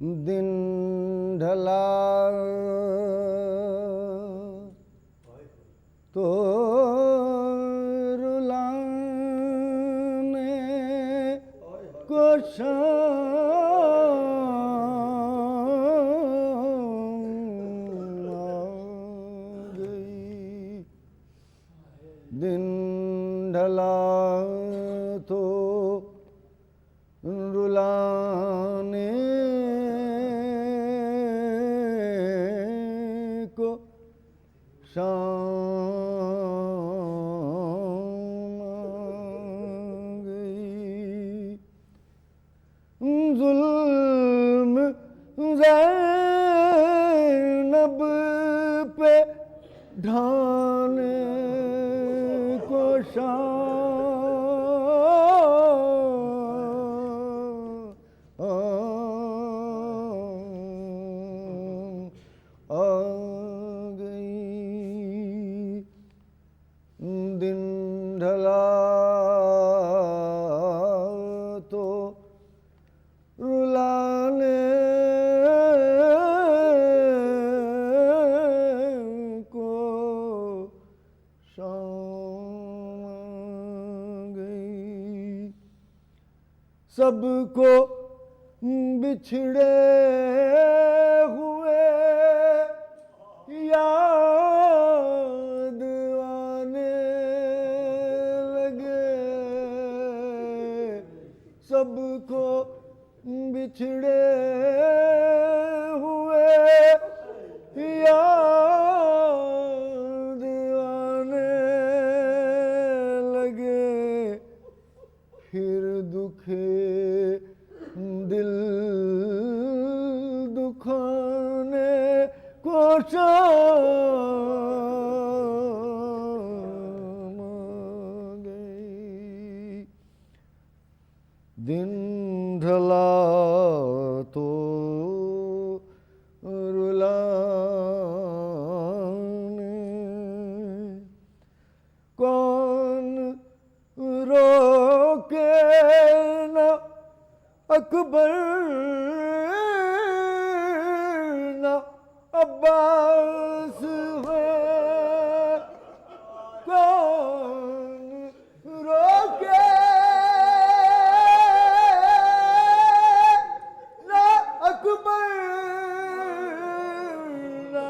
دن ڈھلا تو رلانے کو شام آ گئی۔ دن ڈھلا تو رلانے کو شام آ گئی۔ ظلم زینب پہ ڈھانے کو شام آ گئی۔ دن ڈھلا تو رلانے کو شام آ گئی۔ سب کو بچھڑے ہوئے یاد آنے لگے۔ سب کو بچھڑے ہوئے یاد آنے لگے۔ پھر دکھے دل دکھانے کو شام آ گئی۔ دن ڈھلا تو رلانے کون روکے نہ اکبر نہ عباس ہے۔ کون روکے نہ اکبر نہ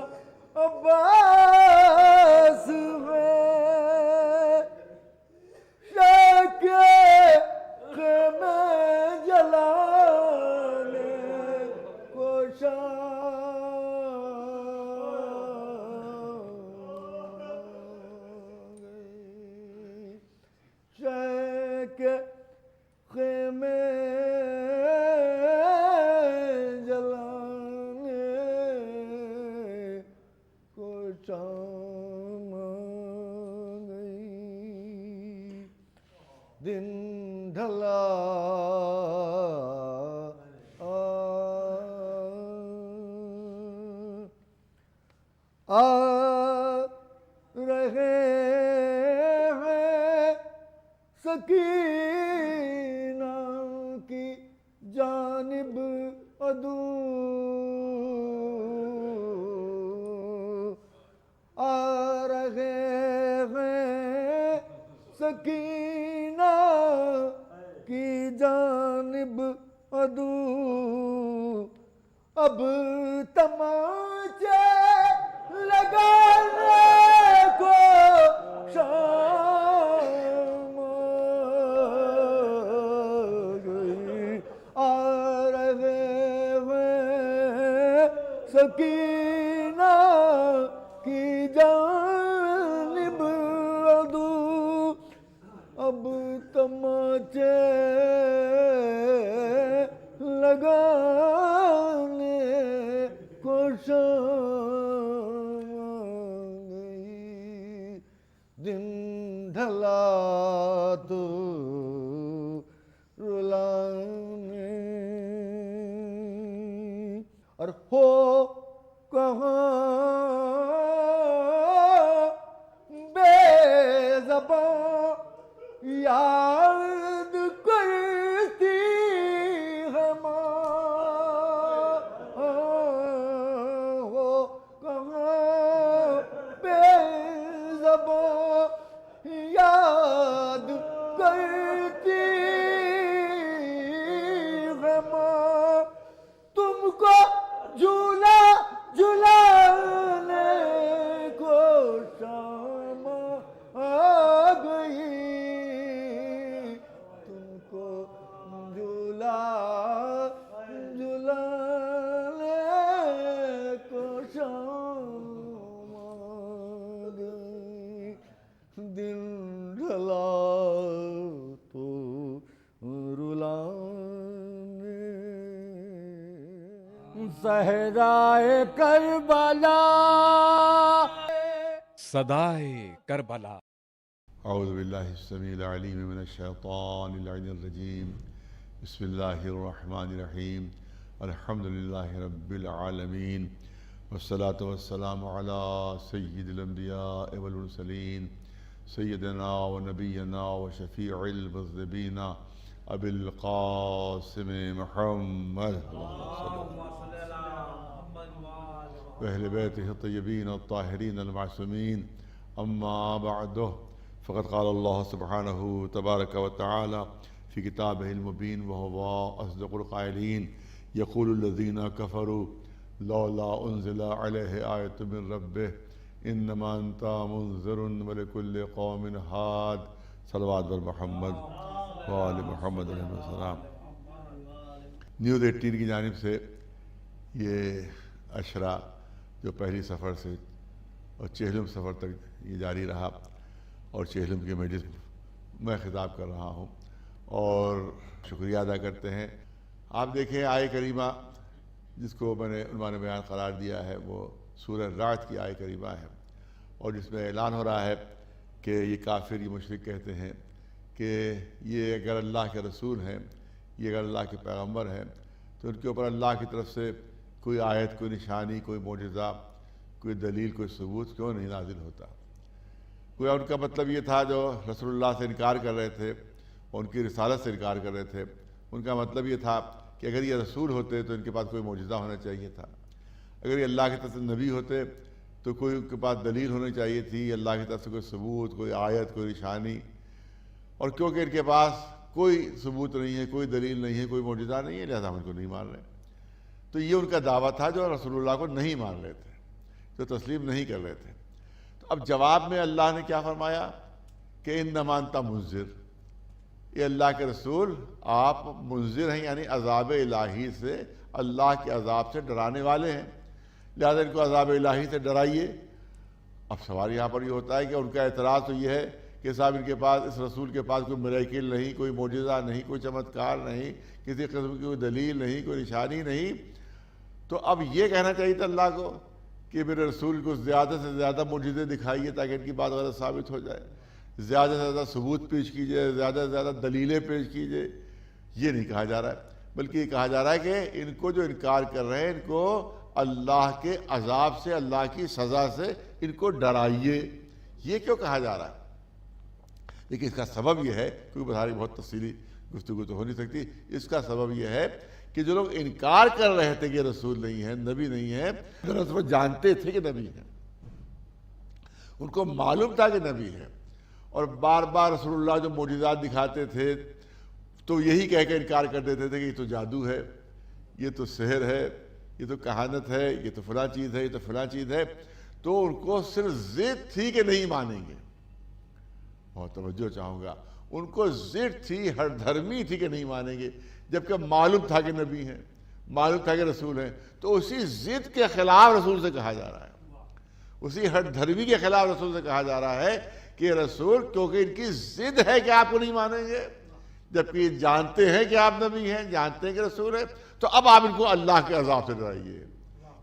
عباس ہے۔ خیمے جلانے کو شام گئی۔ خیمے جلانے کو شام گئی۔ دن ڈھلا آ رہے ہیں سکینہ کی جانب عدو۔ آ رہے ہیں سکینہ کی جانب عدو۔ اب تماچے لگانے کو شام آ گئی۔ آ رہے ہیں سکینہ کی جانب عدو۔ اب تماچے لگانے کو شام آ گئی۔ دن ڈھلا تو رلانے اور ہو کہاں بے زباں یاد کرتی ہے ماں۔ صحرائے کربلا صدائے کربلا۔ اعوذ باللہ السمیع العلیم من الشیطان اللعین الرجیم، بسم اللہ الرحمن الرحیم، الحمدللہ رب العالمین، والصلاة والسلام علی سید الانبیاء والمرسلین، سیدنا و نبینا و شفیع المذنبین ابی القاسم محمد وأہل بیتہ الطیبین الطاہرین المعصومین، اما بعد، فقد قال اللہ سبحانہ تبارک و تعالی فی کتابہ المبین وہو اصدق القائلین، یقول الذین کفروا لولا انزل علیہ آیۃ من ربہ انما انت منذر ولکل قوم ہاد۔ صلوات بر محمد وآل محمد علیہ السلام۔ نیوز 18 کی جانب سے یہ اشرا جو پہلی سفر سے اور چہلم سفر تک یہ جاری رہا، اور چہلم کے مجلس میں خطاب کر رہا ہوں اور شکریہ ادا کرتے ہیں۔ آپ دیکھیں آیہ کریمہ جس کو میں نے عنوان بیان قرار دیا ہے وہ سورہ رعد کی آیہ کریمہ ہے، اور جس میں اعلان ہو رہا ہے کہ یہ کافر، یہ مشرک کہتے ہیں کہ یہ اگر اللہ کے رسول ہیں، یہ اگر اللہ کے پیغمبر ہیں، تو ان کے اوپر اللہ کی طرف سے کوئی آیت، کوئی نشانی، کوئی معجزہ، کوئی دلیل، کوئی ثبوت کیوں نہیں نازل ہوتا؟ گویا ان کا مطلب یہ تھا، جو رسول اللہ سے انکار کر رہے تھے اور ان کی رسالت سے انکار کر رہے تھے، ان کا مطلب یہ تھا کہ اگر یہ رسول ہوتے تو ان کے پاس کوئی معجزہ ہونا چاہیے تھا، اگر یہ اللہ کی طرف سے نبی ہوتے تو کوئی ان کے پاس دلیل ہونی چاہیے تھی، اللہ کی طرف سے کوئی ثبوت، کوئی آیت، کوئی نشانی۔ اور کیونکہ ان کے پاس کوئی ثبوت نہیں ہے، کوئی دلیل نہیں ہے، کوئی معجزہ نہیں ہے، لہذا ہم ان کو نہیں مان رہے۔ تو یہ ان کا دعویٰ تھا جو رسول اللہ کو نہیں مان رہے تھے، جو تسلیم نہیں کر رہے تھے۔ تو اب جواب میں اللہ نے کیا فرمایا کہ انما انت منذر، یہ اللہ کے رسول آپ منذر ہیں، یعنی عذاب الہی سے، اللہ کے عذاب سے ڈرانے والے ہیں، لہذا ان کو عذاب الہی سے ڈرائیے۔ اب سوال یہاں پر یہ ہوتا ہے کہ ان کا اعتراض تو یہ ہے کہ صاحب ان کے پاس، اس رسول کے پاس کوئی میریکل نہیں، کوئی معجزہ نہیں، کوئی چمتکار نہیں، کسی قسم کی کوئی دلیل نہیں، کوئی نشانی نہیں۔ تو اب یہ کہنا چاہیے تھا اللہ کو کہ میرے رسول کو زیادہ سے زیادہ معجزے دکھائیے تاکہ ان کی بات غلط ثابت ہو جائے، زیادہ سے زیادہ ثبوت پیش کیجئے، زیادہ سے زیادہ دلیلیں پیش کیجئے۔ یہ نہیں کہا جا رہا ہے، بلکہ یہ کہا جا رہا ہے کہ ان کو جو انکار کر رہے ہیں، ان کو اللہ کے عذاب سے، اللہ کی سزا سے ان کو ڈرائیے۔ یہ کیوں کہا جا رہا ہے؟ لیکن اس کا سبب یہ ہے، کیونکہ بہاری بہت تفصیلی گفتگو تو ہو نہیں سکتی، اس کا سبب یہ ہے کہ جو لوگ انکار کر رہے تھے کہ رسول نہیں ہے، نبی نہیں ہے، دراصل وہ جانتے تھے کہ نبی ہے، ان کو معلوم تھا کہ نبی ہے، اور بار بار رسول اللہ جو معجزات دکھاتے تھے تو یہی کہہ کے انکار کر دیتے تھے کہ یہ تو جادو ہے، یہ تو سحر ہے، یہ تو کہانت ہے، یہ تو فلاں چیز ہے، یہ تو فلاں چیز ہے۔ تو ان کو صرف ضد تھی کہ نہیں مانیں گے، بہت توجہ چاہوں گا، ان کو ضد تھی، ہر دھرمی تھی کہ نہیں مانیں گے، جبکہ معلوم تھا کہ نبی ہیں، معلوم تھا کہ رسول ہیں۔ تو اسی ضد کے خلاف رسول سے کہا جا رہا ہے، اسی ہر دھرمی کے خلاف رسول سے کہا جا رہا ہے کہ رسول، کیونکہ ان کی ضد ہے کہ آپ کو نہیں مانیں گے، جبکہ یہ جانتے ہیں کہ آپ نبی ہیں، جانتے ہیں کہ رسول ہیں، تو اب آپ ان کو اللہ کے عذاب سے ڈرائیے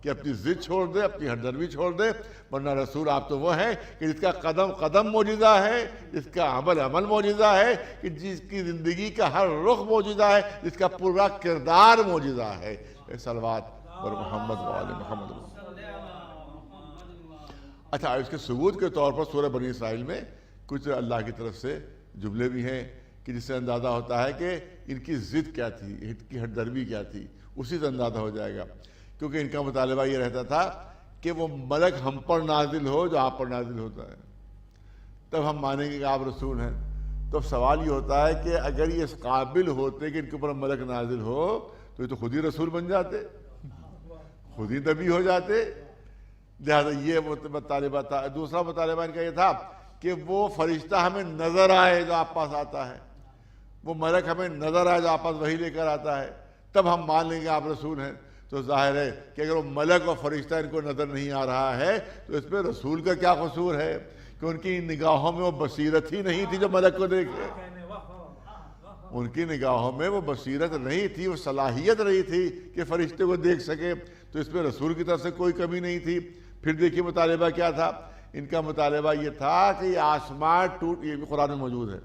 کہ اپنی ضد چھوڑ دیں، اپنی ہردرمی چھوڑ دیں، ورنہ رسول آپ تو وہ ہیں کہ جس کا قدم قدم معجزہ ہے، جس کا عمل عمل معجزہ ہے، کہ جس کی زندگی کا ہر رخ معجزہ ہے، جس کا پورا کردار معجزہ ہے۔ صلوات پر محمد وآل محمد۔ اچھا، اس کے ثبوت کے طور پر سورہ بنی اسرائیل میں کچھ اللہ کی طرف سے جملے بھی ہیں کہ جس سے اندازہ ہوتا ہے کہ ان کی ضد کیا تھی، ان کی ہر درمی کیا تھی، اسی سے اندازہ ہو جائے گا۔ کیونکہ ان کا مطالبہ یہ رہتا تھا کہ وہ ملک ہم پر نازل ہو جو آپ پر نازل ہوتا ہے، تب ہم مانیں گے کہ آپ رسول ہیں۔ تو اب سوال یہ ہوتا ہے کہ اگر یہ اس قابل ہوتے کہ ان کے اوپر ملک نازل ہو تو یہ تو خود ہی رسول بن جاتے، خود ہی نبی ہو جاتے۔ لہذا یہ مطالبہ تھا۔ دوسرا مطالبہ ان کا یہ تھا کہ وہ فرشتہ ہمیں نظر آئے جو آپ پاس آتا ہے، وہ ملک ہمیں نظر آئے جو آپ پاس وحی لے کر آتا ہے، تب ہم مان لیں گے آپ رسول ہیں۔ تو ظاہر ہے کہ اگر وہ ملک اور فرشتہ ان کو نظر نہیں آ رہا ہے تو اس پہ رسول کا کیا قصور ہے کہ ان کی نگاہوں میں وہ بصیرت ہی نہیں تھی جو ملک کو دیکھے، ان کی نگاہوں میں وہ بصیرت نہیں تھی، وہ صلاحیت نہیں تھی کہ فرشتے کو دیکھ سکے، تو اس میں رسول کی طرف سے کوئی کمی نہیں تھی۔ پھر دیکھیے مطالبہ کیا تھا ان کا، مطالبہ یہ تھا کہ یہ آسمان یہ بھی قرآن میں موجود ہے،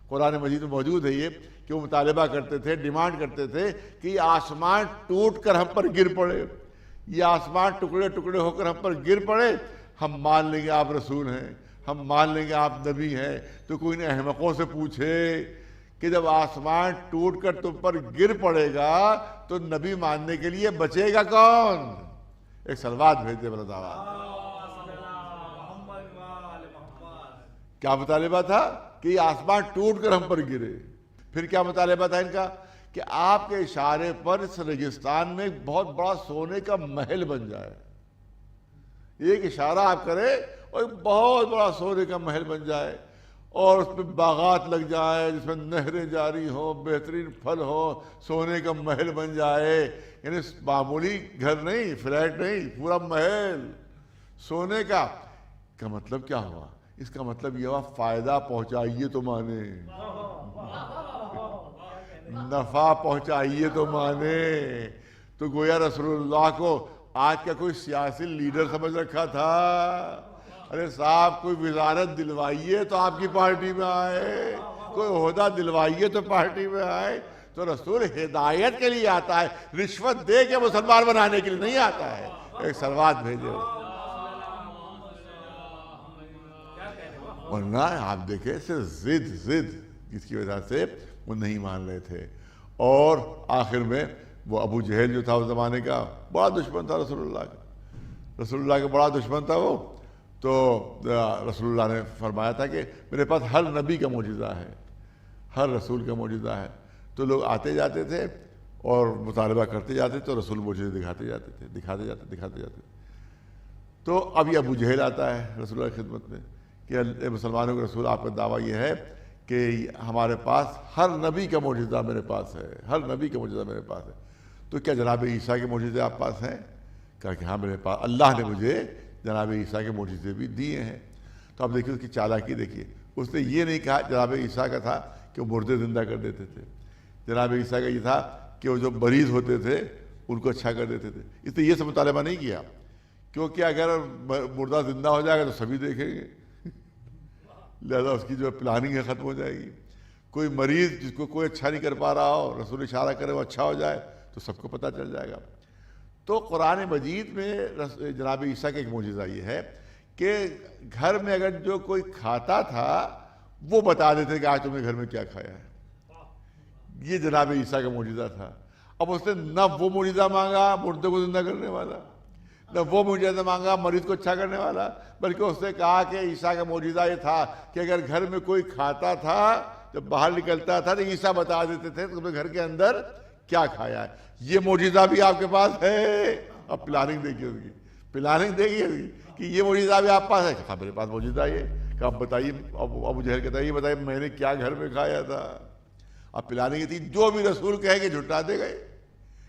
قرآن مجید میں موجود ہے یہ، کہ وہ مطالبہ کرتے تھے، ڈیمانڈ کرتے تھے کہ یہ آسمان ٹوٹ کر ہم پر گر پڑے، یہ آسمان ٹکڑے ٹکڑے ہو کر ہم پر گر پڑے، ہم مان لیں گے آپ رسول ہیں، ہم مان لیں گے آپ نبی ہیں۔ تو کوئی نے احمقوں سے پوچھے کہ جب آسمان ٹوٹ کر تم پر گر پڑے گا تو نبی ماننے کے لیے بچے گا کون؟ ایک صلوات بھیج دے بلداوا۔ کیا مطالبہ تھا؟ کہ یہ آسمان ٹوٹ کر ہم پر گرے۔ پھر کیا مطالبہ تھا ان کا؟ کہ آپ کے اشارے پر اس ریگستان میں ایک بہت بڑا سونے کا محل بن جائے، ایک اشارہ آپ کرے اور ایک بہت بڑا سونے کا محل بن جائے، اور اس پہ باغات لگ جائے جس میں نہریں جاری ہوں، بہترین پھل ہو، سونے کا محل بن جائے، یعنی معمولی گھر نہیں، فلیٹ نہیں، پورا محل سونے کا۔ کا مطلب کیا ہوا؟ اس کا مطلب یہ ہوا فائدہ پہنچائیے تو مانے، نفع پہنچائیے تو مانے۔ تو گویا رسول اللہ کو آج کا کوئی سیاسی لیڈر سمجھ رکھا تھا، ارے صاحب کوئی وزارت دلوائیے تو آپ کی پارٹی میں آئے، کوئی عہدہ دلوائیے تو پارٹی میں آئے۔ تو رسول ہدایت کے لیے آتا ہے، رشوت دے کے مسلمان بنانے کے لیے نہیں آتا ہے۔ ایک صلوات بھیجو۔ ورنہ آپ دیکھیں صرف ضد جس کی وجہ سے وہ نہیں مان رہے تھے، اور آخر میں وہ ابو جہل جو تھا اس زمانے کا بڑا دشمن تھا رسول اللہ کا، رسول اللہ کا بڑا دشمن تھا وہ۔ تو رسول اللہ نے فرمایا تھا کہ میرے پاس ہر نبی کا معجزہ ہے، ہر رسول کا معجزہ ہے۔ تو لوگ آتے جاتے تھے اور مطالبہ کرتے جاتے تھے، تو رسول معجزے دکھاتے جاتے تھے۔ تو اب یہ ابو جہل آتا ہے رسول اللہ کی خدمت میں کہ اے مسلمانوں کے رسول، آپ کا دعویٰ یہ ہے کہ ہمارے پاس ہر نبی کا معجزہ میرے پاس ہے، ہر نبی کا معجزہ میرے پاس ہے۔ تو کیا جناب عیسیٰ کے معجزے آپ پاس ہیں؟ کہا کہ ہاں میرے پاس، اللہ نے مجھے جناب عیسیٰ کے معجزے بھی دیے ہیں۔ تو اب دیکھیے اس کی چالاکی دیکھیے، اس نے یہ نہیں کہا جناب عیسیٰ کا تھا کہ وہ مردے زندہ کر دیتے تھے، جناب عیسیٰ کا یہ تھا کہ وہ جو مریض ہوتے تھے ان کو اچھا کر دیتے تھے۔ اس نے یہ سے مطالبہ نہیں کیا، کیونکہ اگر مردہ زندہ ہو جائے گا تو سبھی دیکھیں گے، لہذا اس کی جو پلاننگ ہے ختم ہو جائے گی۔ کوئی مریض جس کو کوئی اچھا نہیں کر پا رہا ہو، رسول اشارہ کرے وہ اچھا ہو جائے تو سب کو پتہ چل جائے گا۔ تو قرآن مجید میں جناب عیسیٰ کا ایک معجزہ یہ ہے کہ گھر میں اگر جو کوئی کھاتا تھا وہ بتا دیتے کہ آج تم نے گھر میں کیا کھایا ہے۔ یہ جناب عیسیٰ کا معجزہ تھا۔ اب اس نے نہ وہ معجزہ مانگا مردے کو زندہ کرنے والا، نہ وہ معجزہ مانگا مریض کو اچھا کرنے والا، بلکہ اس نے کہا کہ عیسیٰ کا معجزہ یہ تھا کہ اگر گھر میں کوئی کھاتا تھا، جب باہر نکلتا تھا تو عیسیٰ بتا دیتے تھے تم نے گھر کے اندر کیا کھایا ہے۔ یہ معجزہ بھی آپ کے پاس ہے؟ اب پلاننگ دیکھیے اس کی، پلاننگ دیکھیے اس کی کہ یہ معجزہ بھی آپ پاس ہے۔ کہا میرے پاس معجزہ یہ کہ آپ بتائیے، ابو جہل کہتا ہے یہ بتائیے میں نے کیا گھر میں کھایا تھا۔ اب پلاننگ یہ تھی جو بھی رسول کہے کہ جھٹلا دے گئے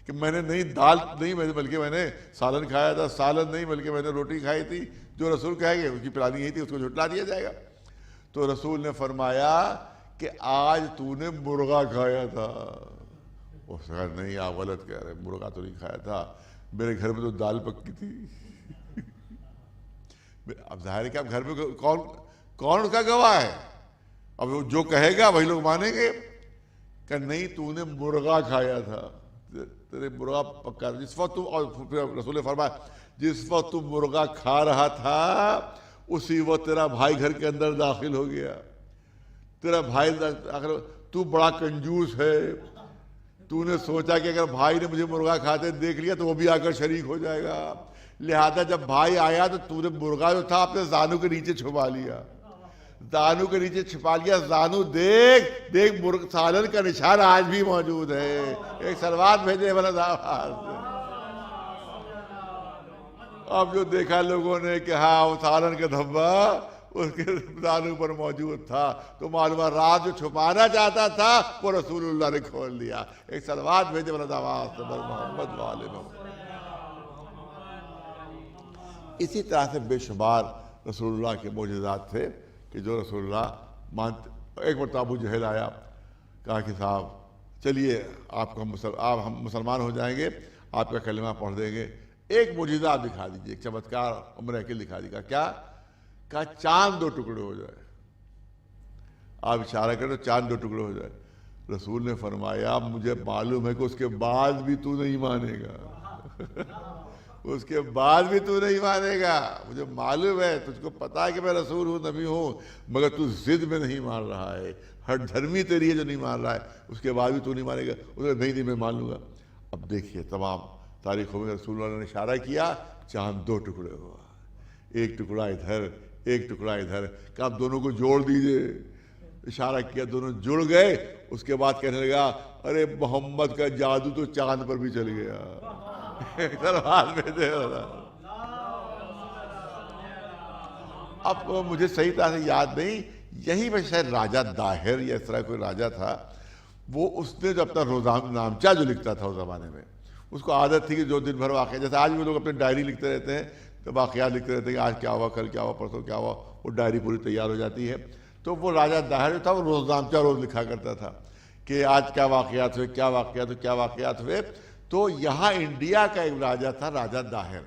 کہ میں نے نہیں دال نہیں بلکہ میں نے سالن کھایا تھا، سالن نہیں بلکہ میں نے روٹی کھائی تھی، جو رسول کہے گے اس کی پلاننگ یہی تھی، اس کو جھٹلا دیا جائے گا۔ تو رسول نے فرمایا کہ آج تو نے مرغا کھایا تھا۔ اس نے کہا نہیں آپ غلط کہہ رہے، مرغا تو نہیں کھایا تھا، میرے گھر میں تو دال پکی تھی۔ اب ظاہر ہے کہ اب گھر میں کون اس کا گواہ ہے؟ اب جو کہے گا وہی لوگ مانیں گے کہ نہیں تو نے مرغا کھایا تھا، تیرے مرغا پکا تھا۔ جس وقت رسول نے فرمایا جس وقت تو مرغا کھا رہا تھا اسی وقت تیرا بھائی گھر کے اندر داخل ہو گیا۔ تیرا بھائی تو بڑا کنجوس ہے، تو نے سوچا کہ اگر بھائی نے مجھے مرغا کھاتے دیکھ لیا تو وہ بھی آ کر شریک ہو جائے گا، لہذا جب بھائی آیا تو نے مرغا جو تھا اپنے زانو کے نیچے چھپا لیا، زانو کے نیچے چھپا لیا۔ زانو دیکھ مرغ سالن کا نشان آج بھی موجود ہے۔ ایک صلوات بھیجے والا صاحب۔ اب جو دیکھا لوگوں نے کہ ہاں وہ سالن کا دھبا اس کے زانو پر موجود تھا، تو معلومہ راز جو چھپانا چاہتا تھا وہ رسول اللہ نے کھول دیا۔ ایک صلوات بھیجے والا دعوات محمد والے محمد۔ اسی طرح سے بے شمار رسول اللہ کے معجزات تھے کہ جو رسول اللہ مانتے۔ ایک مرتبہ ابو جہل آیا کہا کہ صاحب چلیے آپ ہم مسلمان ہو جائیں گے، آپ کا کلمہ پڑھ دیں گے، ایک معجزہ آپ دکھا دیجیے، ایک چمتکار میریکل دکھا دیجیے۔ کیا؟ کہا چاند 2 ٹکڑے ہو جائے۔ آپ اشارہ کریں تو چاند 2 ٹکڑے ہو جائے۔ رسول نے فرمایا مجھے معلوم ہے کہ اس کے بعد بھی تو نہیں مانے گا، اس کے بعد بھی تو نہیں مانے گا، مجھے معلوم ہے، تجھ کو پتا ہے کہ میں رسول ہوں، نبی ہوں، مگر تو ضد میں نہیں مان رہا ہے، ہر دھرمی تیری ہے جو نہیں مان رہا ہے، اس کے بعد بھی تو نہیں مانے گا۔ اس نے نہیں میں مان لوں گا۔ اب دیکھیے تمام تاریخوں میں رسول اللہ نے اشارہ کیا، چاند 2 ٹکڑے ہوا، ایک ٹکڑا ادھر ایک ٹکڑا ادھر، کہ آپ دونوں کو جوڑ دیجئے۔ اشارہ کیا، دونوں جڑ گئے۔ اس کے بعد کہنے لگا ارے محمد کا جادو تو چاند پر بھی چل گیا۔ اب مجھے صحیح طرح سے یاد نہیں، یہی میں شاید راجہ داہر یا اس طرح کوئی راجہ تھا، وہ اس نے جو اپنا روزانہ نامچہ جو لکھتا تھا اس زمانے میں، اس کو عادت تھی کہ جو دن بھر واقعہ، جیسے آج بھی لوگ اپنے ڈائری لکھتے رہتے ہیں، تو واقعات لکھتے رہتے ہیں کہ آج کیا ہوا، کل کیا ہوا، پرسوں کیا ہوا، وہ ڈائری پوری تیار ہو جاتی ہے۔ تو وہ راجہ داہر جو تھا وہ روزنامچہ روز لکھا کرتا تھا کہ آج کیا واقعات ہوئے، کیا واقعات ہوئے۔ تو یہاں انڈیا کا ایک راجہ تھا، راجہ داہر،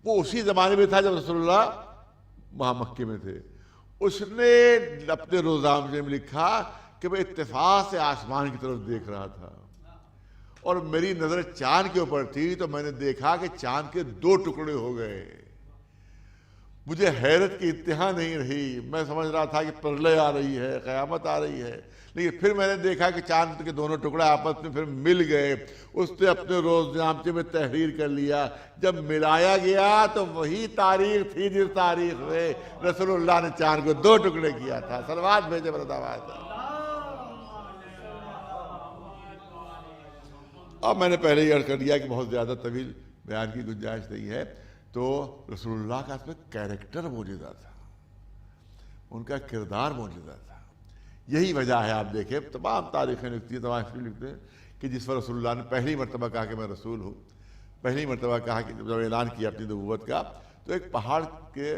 وہ اسی زمانے میں تھا جب رسول اللہ وہاں مکے میں تھے۔ اس نے اپنے روزنامچے میں لکھا کہ میں اتفاق سے آسمان کی طرف دیکھ رہا تھا اور میری نظر چاند کے اوپر تھی، تو میں نے دیکھا کہ چاند کے 2 ٹکڑے ہو گئے۔ مجھے حیرت کی انتہا نہیں رہی، میں سمجھ رہا تھا کہ پرلے آ رہی ہے، قیامت آ رہی ہے، لیکن پھر میں نے دیکھا کہ چاند کے دونوں ٹکڑے آپس میں پھر مل گئے۔ اس نے اپنے روزنامچے میں تحریر کر لیا، جب ملایا گیا تو وہی تاریخ تھی جس تاریخ میں رسول اللہ نے چاند کو 2 ٹکڑے کیا تھا۔ صلوات بھیجے برادر۔ اب میں نے پہلے ہی عرض کر دیا کہ بہت زیادہ طویل بیان کی گنجائش نہیں ہے، تو رسول اللہ کا اس میں کیریکٹر موجودہ تھا، ان کا کردار موجودہ تھا۔ یہی وجہ ہے، آپ دیکھیں تمام تاریخیں لکھتی ہیں، تمام ہسٹری لکھتے ہیں کہ جس پر رسول اللہ نے پہلی مرتبہ کہا کہ میں رسول ہوں، پہلی مرتبہ کہا کہ جب اعلان کیا اپنی نبوت کا، تو ایک پہاڑ کے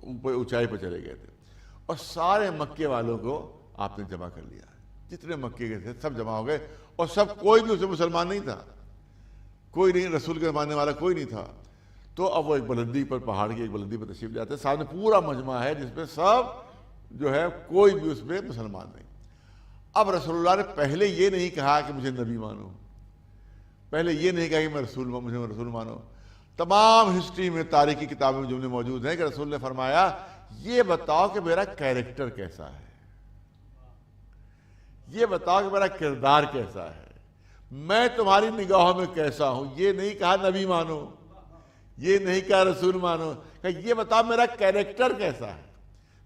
اونچائی پر چلے گئے تھے اور سارے مکے والوں کو آپ نے جمع کر لیا، جتنے مکے کے تھے سب جمع ہو گئے، اور سب کوئی بھی اسے مسلمان نہیں تھا، کوئی نہیں، رسول کے ماننے والا کوئی نہیں تھا۔ تو اب وہ ایک بلندی پر، پہاڑ کی ایک بلندی پر تشریف جاتے ہیں، سامنے پورا مجمع ہے جس میں سب جو ہے کوئی بھی اس میں مسلمان نہیں۔ اب رسول اللہ نے پہلے یہ نہیں کہا کہ مجھے نبی مانو، پہلے یہ نہیں کہا کہ مجھے رسول مانو۔ تمام ہسٹری میں، تاریخی کتابوں میں جملے موجود ہیں کہ رسول نے فرمایا یہ بتاؤ کہ میرا کیریکٹر کیسا ہے، یہ بتاؤ کہ میرا کردار کیسا ہے، میں تمہاری نگاہوں میں کیسا ہوں۔ یہ نہیں کہا نبی مانو، یہ نہیں کہا رسول مانو، کہ یہ بتاؤ میرا کیریکٹر کیسا ہے،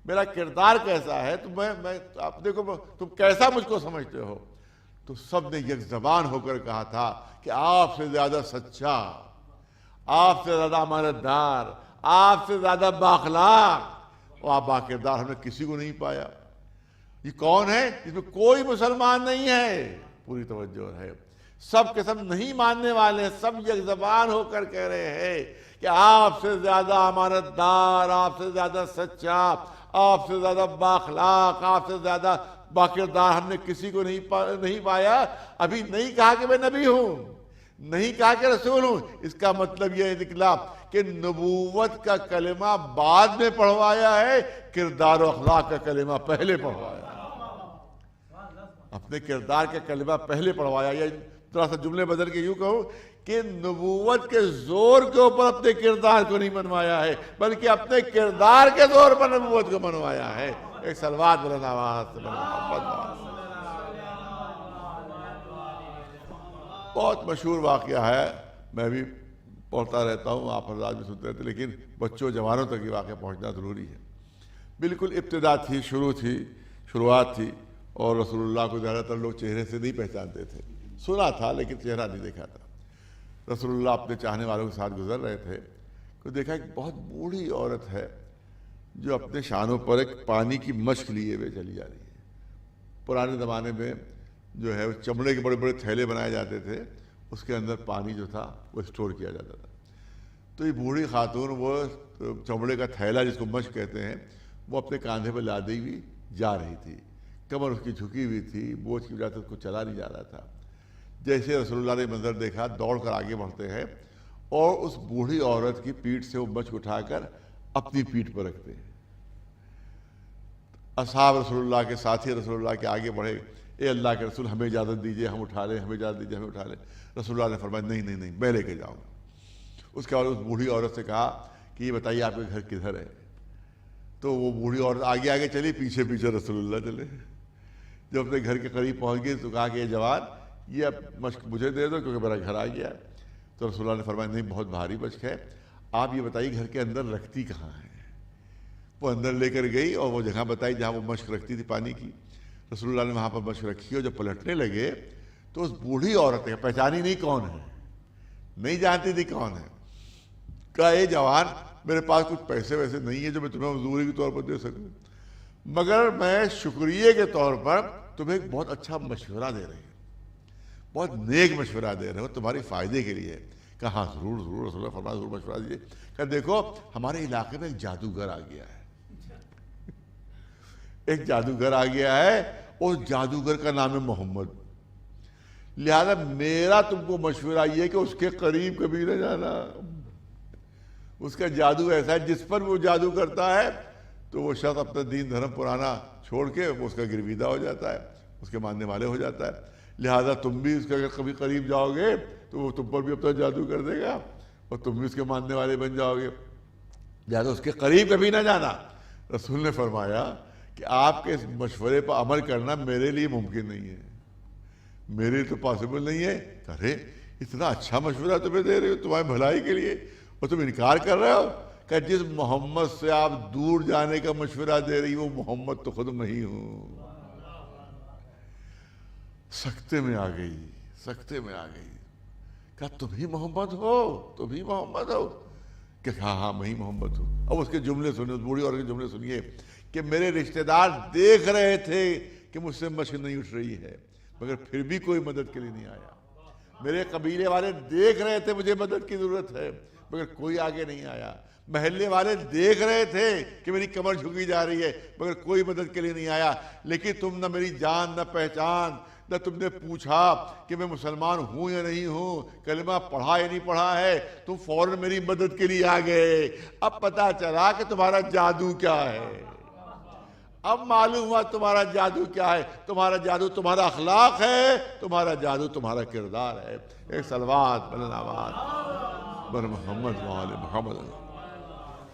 میرا کردار کیسا ہے، تو میں آپ دیکھو تم کیسا مجھ کو سمجھتے ہو۔ تو سب نے یک زبان ہو کر کہا تھا کہ آپ سے زیادہ سچا، آپ سے زیادہ امانتدار، آپ سے زیادہ بااخلاق اور باکردار ہم نے کسی کو نہیں پایا۔ یہ کون ہے؟ جس میں کوئی مسلمان نہیں ہے، پوری توجہ ہے، سب کے سب نہیں ماننے والے، سب یک زبان ہو کر کہہ رہے ہیں کہ آپ سے زیادہ امانتدار، آپ سے زیادہ سچا، آپ سے زیادہ بااخلاق، آپ سے زیادہ باکردار ہم نے کسی کو نہیں پایا۔ ابھی نہیں کہا کہ میں نبی ہوں، نہیں کہا کہ رسول ہوں، اس کا مطلب یہ نکلا کہ نبوت کا کلمہ بعد میں پڑھوایا ہے، کردار و اخلاق کا کلمہ پہلے پڑھوایا ہے، اپنے کردار کا کلمہ پہلے پڑھوایا۔ یا تھوڑا سا جملے بدل کے یوں کہوں کہ نبوت کے زور کے اوپر اپنے کردار کو نہیں منوایا ہے، بلکہ اپنے کردار کے زور پر نبوت کو منوایا ہے۔ ایک صلوات بلند آواز سے بہت مشہور واقعہ ہے، میں بھی پڑھتا رہتا ہوں، آپ حضرات بھی سنتے رہتے، لیکن بچوں جوانوں تک یہ واقعہ پہنچنا ضروری ہے۔ بالکل ابتدا تھی، شروعات تھی، اور رسول اللہ کو زیادہ تر لوگ چہرے سے نہیں پہچانتے تھے، سنا تھا لیکن چہرہ نہیں دیکھا تھا۔ رسول اللہ اپنے چاہنے والوں کے ساتھ گزر رہے تھے، تو دیکھا ایک بہت بوڑھی عورت ہے جو اپنے شانوں پر ایک پانی کی مشک لیے ہوئے چلی جا رہی ہے۔ پرانے زمانے میں جو ہے چمڑے کے بڑے بڑے تھیلے بنائے جاتے تھے، اس کے اندر پانی جو تھا وہ اسٹور کیا جاتا تھا۔ تو یہ بوڑھی خاتون وہ چمڑے کا تھیلا جس کو مشک کہتے ہیں وہ اپنے کاندھے پہ لادی ہوئی جا رہی تھی۔ کمر اس کی جھکی ہوئی تھی، بوجھ کی وجہ سے اس کو چلا نہیں جا رہا تھا۔ جیسے رسول اللہ نے منظر دیکھا، دوڑ کر آگے بڑھتے ہیں اور اس بوڑھی عورت کی پیٹھ سے وہ مشک اٹھا کر اپنی پیٹھ پر رکھتے ہیں۔ اصحاب رسول اللہ کے ساتھی رسول اللہ کے آگے بڑھے، اے اللہ کے رسول ہمیں اجازت دیجئے، ہم اٹھا لیں، ہمیں اجازت دیجئے، ہمیں اٹھا لیں۔ رسول اللہ نے فرمایا نہیں نہیں نہیں، میں لے کے جاؤں گا۔ اس کے بعد اس بوڑھی عورت سے کہا کہ یہ بتائیے آپ کے گھر کدھر ہے؟ تو وہ بوڑھی عورت آگے آگے چلی، پیچھے پیچھے رسول اللہ چلے۔ جب اپنے گھر کے قریب پہنچ گئی تو کہا کہ یہ جوان، یہ اب مشک مجھے دے دو کیونکہ میرا گھر آ گیا ہے۔ تو رسول اللہ نے فرمایا نہیں، بہت بھاری مشک ہے، آپ یہ بتائیے گھر کے اندر رکھتی کہاں ہے؟ وہ اندر لے کر گئی اور وہ جگہ بتائی جہاں وہ مشک رکھتی تھی پانی کی۔ رسول اللہ نے وہاں پر مشک رکھی اور جب پلٹنے لگے تو اس بوڑھی عورت نے پہچانی نہیں کون ہے، نہیں جانتی تھی کون ہے، کہا اے جوان میرے پاس کچھ پیسے ویسے نہیں ہے جو میں تمہیں مزدوری کے طور پر دے سکوں، مگر میں شکریہ کے طور پر تمہیں ایک بہت اچھا مشورہ دے رہی ہوں، بہت نیک مشورہ دے رہے ہو، تمہارے فائدے کے لیے۔ کہا ہاں ضرور ضرور، رسول اللہ فرمایا ضرور مشورہ دیجیے۔ کہ دیکھو ہمارے علاقے میں ایک جادوگر آ گیا ہے، ایک جادوگر آ گیا ہے، اس جادوگر کا نام ہے محمد، لہذا میرا تم کو مشورہ یہ ہے کہ اس کے قریب کبھی نہ جانا۔ اس کا جادو ایسا ہے جس پر وہ جادو کرتا ہے تو وہ شخص اپنا دین دھرم پرانا چھوڑ کے وہ اس کا گرویدہ ہو جاتا ہے، اس کے ماننے والے ہو جاتا ہے۔ لہذا تم بھی اس کے اگر کبھی قریب جاؤ گے تو وہ تم پر بھی اپنا جادو کر دے گا اور تم بھی اس کے ماننے والے بن جاؤ گے، لہذا اس کے قریب کبھی نہ جانا۔ رسول نے فرمایا کہ آپ کے اس مشورے پر عمل کرنا میرے لیے ممکن نہیں ہے، میرے لیے تو پاسبل نہیں ہے۔ ارے اتنا اچھا مشورہ تمہیں دے رہے ہو تمہاری بھلائی کے لیے اور تم انکار کر رہے ہو؟ کہ جس محمد سے آپ دور جانے کا مشورہ دے رہی وہ محمد تو خود میں ہی ہوں۔ سکتے میں آ گئی، سکتے میں آ گئی، کہا تم ہی محمد ہو، تم ہی محمد ہو؟ کہ ہاں ہاں میں ہی محمد ہوں۔ اب اس کے جملے سنیے، اس بوڑھی عورت کے جملے سنیے کہ میرے رشتہ دار دیکھ رہے تھے کہ مجھ سے مشک نہیں اٹھ رہی ہے مگر پھر بھی کوئی مدد کے لیے نہیں آیا، میرے قبیلے والے دیکھ رہے تھے مجھے مدد کی ضرورت ہے مگر کوئی آگے نہیں آیا، محلے والے دیکھ رہے تھے کہ میری کمر جھکی جا رہی ہے مگر کوئی مدد کے لیے نہیں آیا، لیکن تم نہ میری جان نہ پہچان، نہ تم نے پوچھا کہ میں مسلمان ہوں یا نہیں ہوں، کلمہ پڑھا یا نہیں پڑھا ہے، تم فوراً میری مدد کے لیے آ گئے۔ اب پتا چلا کہ تمہارا جادو کیا ہے، اب معلوم ہوا تمہارا جادو کیا ہے، تمہارا جادو تمہارا اخلاق ہے، تمہارا جادو تمہارا کردار ہے۔ ایک صلوات بلند بر محمد وآل محمد۔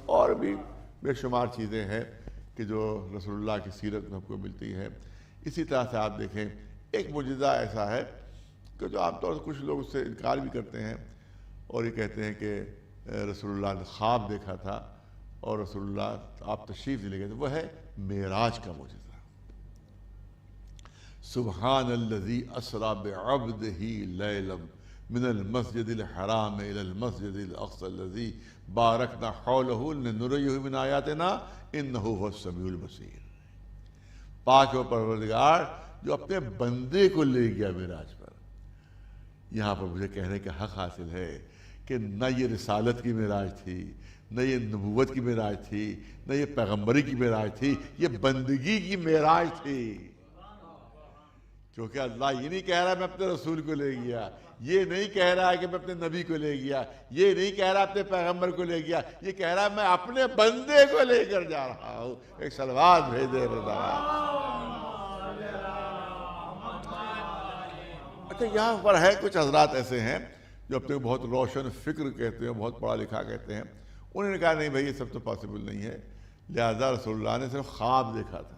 اور بھی بے شمار چیزیں ہیں کہ جو رسول اللہ کی سیرت میں ہم کو ملتی ہیں۔ اسی طرح سے آپ دیکھیں ایک معجزہ ایسا ہے کہ جو عام طور سے کچھ لوگ اس سے انکار بھی کرتے ہیں اور یہ کہتے ہیں کہ رسول اللہ نے خواب دیکھا تھا اور رسول اللہ آپ تشریف لے گئے تھے، وہ ہے معراج کا معجزہ۔ سبحان الذی اسری بعبدہ لیلا من المسجد الحرام الى المسجد الاقصى الذی بارکنا حولہ لنریہ من آیاتنا انہ هو السمیع البصیر۔ پاک و پروردگار جو اپنے بندے کو لے گیا معراج پر۔ یہاں پر مجھے کہنے کا حق حاصل ہے کہ نہ یہ رسالت کی معراج تھی، نہ یہ نبوت کی معراج تھی، نہ یہ پیغمبری کی معراج تھی، یہ بندگی کی معراج تھی۔ کیونکہ اللہ یہ نہیں کہہ رہا میں اپنے رسول کو لے گیا، یہ نہیں کہہ رہا کہ میں اپنے نبی کو لے گیا، یہ نہیں کہہ رہا اپنے پیغمبر کو لے گیا، یہ کہہ رہا میں اپنے بندے کو لے کر جا رہا ہوں۔ ایک صلوات بھیجے اچھا یہاں پر ہے کچھ حضرات ایسے ہیں جو اپنے کو بہت روشن فکر کہتے ہیں، بہت پڑھا لکھا کہتے ہیں، انہوں نے کہا نہیں بھائی یہ سب تو پاسبل نہیں ہے، لہذا رسول اللہ نے صرف خواب دیکھا تھا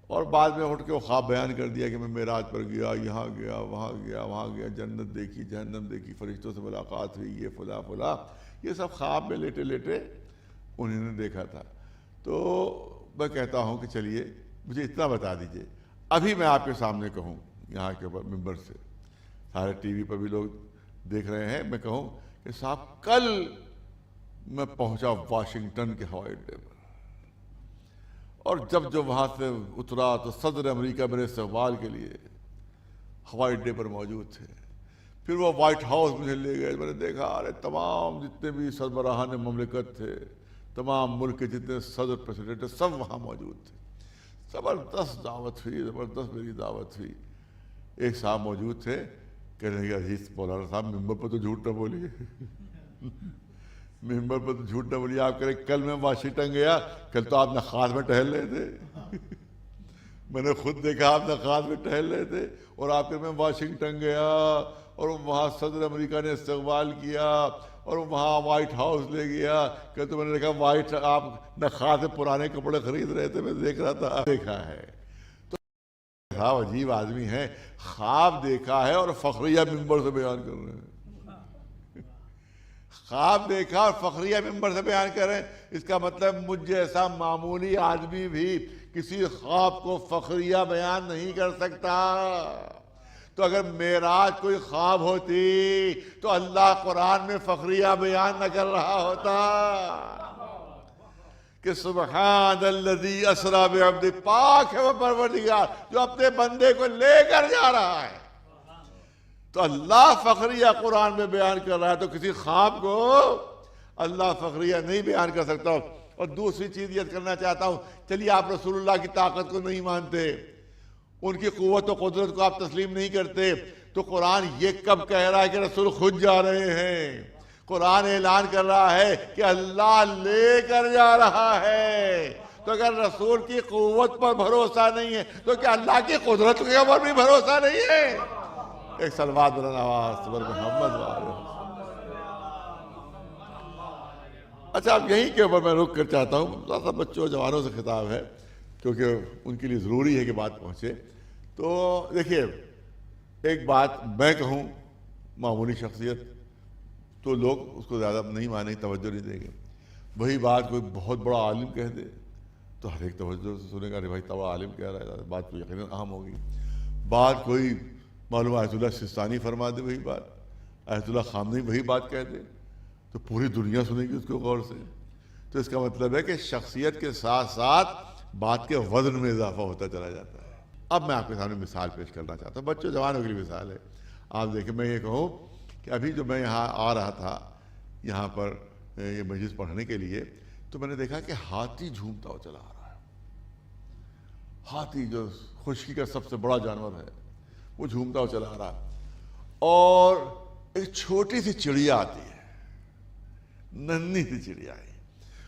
اور بعد میں اٹھ کے وہ خواب بیان کر دیا کہ میں معراج پر گیا، یہاں گیا، وہاں گیا، وہاں گیا، جنت دیکھی، جہنم دیکھی، فرشتوں سے ملاقات ہوئی، یہ فلاں فلاں، یہ سب خواب میں لیٹے لیٹے انہوں نے دیکھا تھا۔ تو میں کہتا ہوں کہ چلیے مجھے اتنا بتا دیجئے، ابھی میں آپ کے سامنے کہوں یہاں کے ممبر سے، سارے ٹی وی پر بھی لوگ دیکھ رہے ہیں، میں کہوں کہ صاحب کل میں پہنچا واشنگٹن کے ہوائی اڈے پر اور جب وہاں سے اترا تو صدر امریکہ میرے استقبال کے لیے ہوائی اڈے پر موجود تھے، پھر وہ وائٹ ہاؤس مجھے لے گئے، میں نے دیکھا ارے تمام جتنے بھی سربراہان مملکت تھے، تمام ملک کے جتنے صدر پریسیڈنٹ تھے سب وہاں موجود تھے، زبردست دعوت ہوئی، زبردست میری دعوت ہوئی۔ ایک صاحب موجود تھے، کہنے لگے عزیز مولانا صاحب ممبر پر تو جھوٹ نہ بولیے، ممبر پر تو جھوٹ نہ بولیے۔ آپ کہہ رہے کل میں واشنگٹن گیا، کل تو آپ نخاس میں ٹہل رہے تھے، میں نے خود دیکھا آپ نخاس میں ٹہل رہے تھے، اور آپ کہ میں واشنگٹن گیا اور وہاں صدر امریکہ نے استقبال کیا اور وہاں وائٹ ہاؤس لے گیا، کہ تو میں نے دیکھا وائٹ آپ نخاس سے پرانے کپڑے خرید رہے تھے، میں دیکھ رہا تھا، دیکھا ہے۔ تو صاحب عجیب آدمی ہے، خواب دیکھا ہے اور فخریہ ممبر سے بیان کر رہے ہیں۔ خواب دیکھا اور فخریہ ممبر سے بیان کر رہے ہیں، اس کا مطلب مجھ جیسا معمولی آدمی بھی کسی خواب کو فخریہ بیان نہیں کر سکتا۔ تو اگر معراج کوئی خواب ہوتی تو اللہ قرآن میں فخریہ بیان نہ کر رہا ہوتا کہ سبحان الذی اسریٰ بعبدہ، پاک ہے وہ پروردگار جو اپنے بندے کو لے کر جا رہا ہے۔ تو اللہ فخریہ قرآن میں بیان کر رہا ہے، تو کسی خواب کو اللہ فخریہ نہیں بیان کر سکتا۔ اور دوسری چیز یہ کرنا چاہتا ہوں، چلیے آپ رسول اللہ کی طاقت کو نہیں مانتے، ان کی قوت و قدرت کو آپ تسلیم نہیں کرتے، تو قرآن یہ کب کہہ رہا ہے کہ رسول خود جا رہے ہیں؟ قرآن اعلان کر رہا ہے کہ اللہ لے کر جا رہا ہے۔ تو اگر رسول کی قوت پر بھروسہ نہیں ہے تو کیا اللہ کی قدرت کے اوپر بھی بھروسہ نہیں ہے؟ ایک صلوات بلند آواز پر محمد وآلہ۔ اچھا اب یہیں کے اوپر میں رک کر چاہتا ہوں، ذرا بچوں جوانوں سے خطاب ہے کیونکہ ان کے لیے ضروری ہے کہ بات پہنچے۔ تو دیکھیے ایک بات میں کہوں، معمولی شخصیت تو لوگ اس کو زیادہ نہیں مانیں، توجہ نہیں دیں گے۔ وہی بات کوئی بہت بڑا عالم کہہ دے تو ہر ایک توجہ سے سنے گا، ارے بھائی بڑا عالم کہہ رہا ہے، بات تو یقیناً اہم ہوگی۔ بات کوئی معلوم آیت اللہ سستانی فرما دے وہی بات، آیت اللہ خامنئی وہی بات کہہ دے تو پوری دنیا سنے گی اس کو غور سے۔ تو اس کا مطلب ہے کہ شخصیت کے ساتھ ساتھ بات کے وزن میں اضافہ ہوتا چلا جاتا ہے۔ اب میں آپ کے سامنے مثال پیش کرنا چاہتا ہوں، بچوں جوانوں کے لیے مثال ہے۔ آپ دیکھیں، میں یہ کہوں کہ ابھی جو میں یہاں آ رہا تھا یہاں پر یہ مجلس پڑھنے کے لیے، تو میں نے دیکھا کہ ہاتھی جھومتا ہوا چلا آ رہا ہے۔ ہاتھی جو خشکی کا سب سے بڑا جانور ہے وہ جھومتا ہوا چلا آ رہا ہے، اور ایک چھوٹی سی چڑیا آتی ہے، ننھی سی چڑیا ہے۔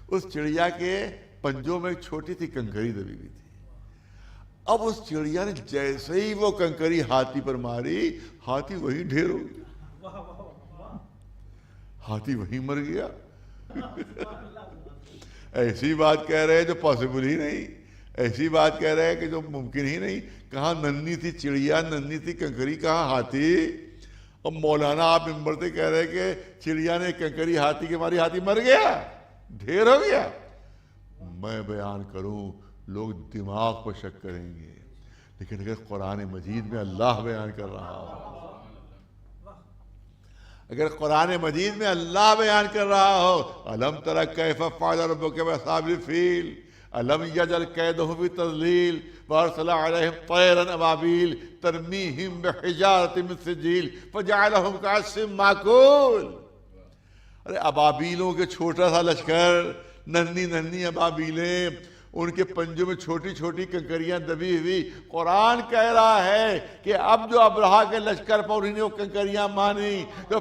اس چڑیا کے پنجوں میں ایک چھوٹی سی کنکری دبی ہوئی تھی۔ اب اس چڑیا نے جیسے ہی وہ کنکری ہاتھی پر ماری، ہاتھی وہیں ڈھیر ہو گیا، ہاتھی وہیں مر گیا۔ ایسی بات کہہ رہے ہیں جو پاسبل ہی نہیں، ایسی بات کہہ رہے ہیں کہ جو ممکن ہی نہیں۔ کہاں ننھی سی چڑیا، ننھی سی کنکری، کہاں ہاتھی؟ اب مولانا آپ ممبر سے کہہ رہے کہ چڑیا نے کنکری ہاتھی کے ماری، ہاتھی مر گیا، ڈھیر ہو گیا۔ میں بیان کروں لوگ دماغ پر شک کریں گے، لیکن اگر قرآن مجید میں اللہ بیان کر رہا ہو، اگر قرآن مجید میں اللہ بیان کر رہا ہو، الم تر کیف فعل ربک باصحاب الفیل الم یجعل کیدہم فی تضلیل وارسل علیہم طیرا ابابیل ترمیہم بحجارۃ من سجیل فجعلہم کعصف مأکول۔ ارے ابابیلوں کے چھوٹا سا لشکر، ننھی ننھی ابابیلیں، ان کے پنجوں میں چھوٹی چھوٹی کنکریاں دبی ہوئی۔ قرآن کہہ رہا ہے کہ اب جو ابرہہ کے لشکر پر انہیں وہ کنکریاں مانی تو